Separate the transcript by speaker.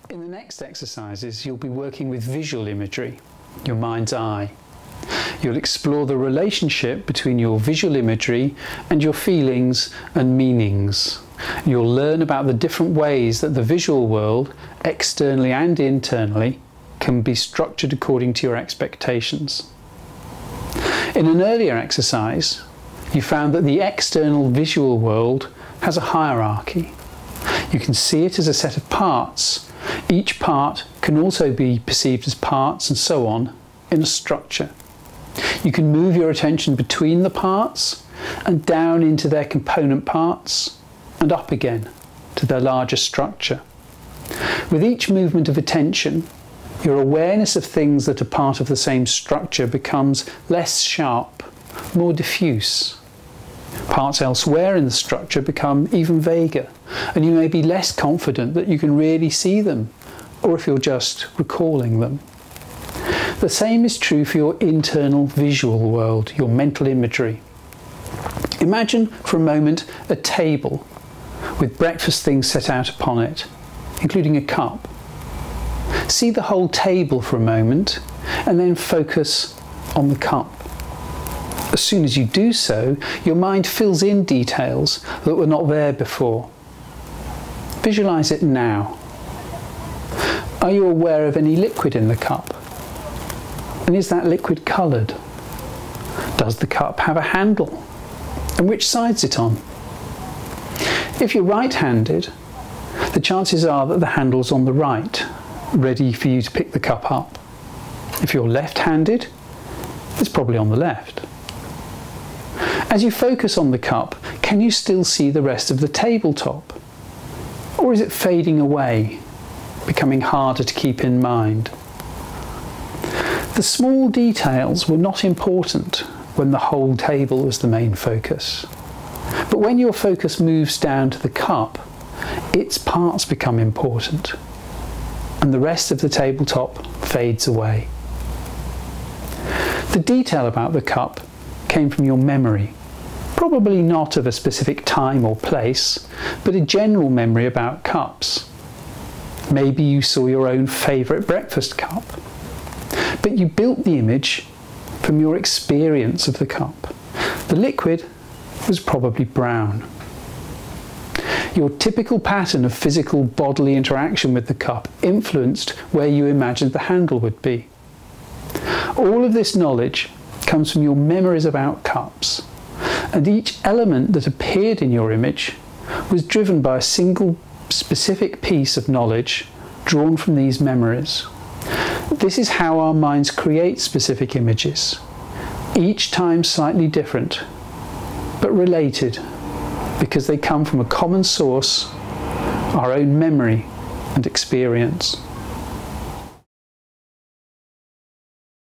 Speaker 1: In the next exercises, you'll be working with visual imagery, your mind's eye. You'll explore the relationship between your visual imagery and your feelings and meanings. You'll learn about the different ways that the visual world, externally and internally, can be structured according to your expectations. In an earlier exercise, you found that the external visual world has a hierarchy. You can see it as a set of parts. Each part can also be perceived as parts and so on in a structure. You can move your attention between the parts and down into their component parts and up again to their larger structure. With each movement of attention, your awareness of things that are part of the same structure becomes less sharp, more diffuse. Parts elsewhere in the structure become even vaguer, and you may be less confident that you can really see them, or if you're just recalling them. The same is true for your internal visual world, your mental imagery. Imagine for a moment a table with breakfast things set out upon it, including a cup. See the whole table for a moment and then focus on the cup. As soon as you do so, your mind fills in details that were not there before. Visualize it now. Are you aware of any liquid in the cup? And is that liquid coloured? Does the cup have a handle? And which side's it on? If you're right-handed, the chances are that the handle's on the right, ready for you to pick the cup up. If you're left-handed, it's probably on the left. As you focus on the cup, can you still see the rest of the tabletop? Or is it fading away, becoming harder to keep in mind? The small details were not important when the whole table was the main focus. But when your focus moves down to the cup, its parts become important, and the rest of the tabletop fades away. The detail about the cup came from your memory, probably not of a specific time or place, but a general memory about cups. Maybe you saw your own favourite breakfast cup, but you built the image from your experience of the cup. The liquid was probably brown. Your typical pattern of physical bodily interaction with the cup influenced where you imagined the handle would be. All of this knowledge comes from your memories about cups, and each element that appeared in your image was driven by a single specific piece of knowledge drawn from these memories. This is how our minds create specific images, each time slightly different, but related, because they come from a common source, our own memory and experience.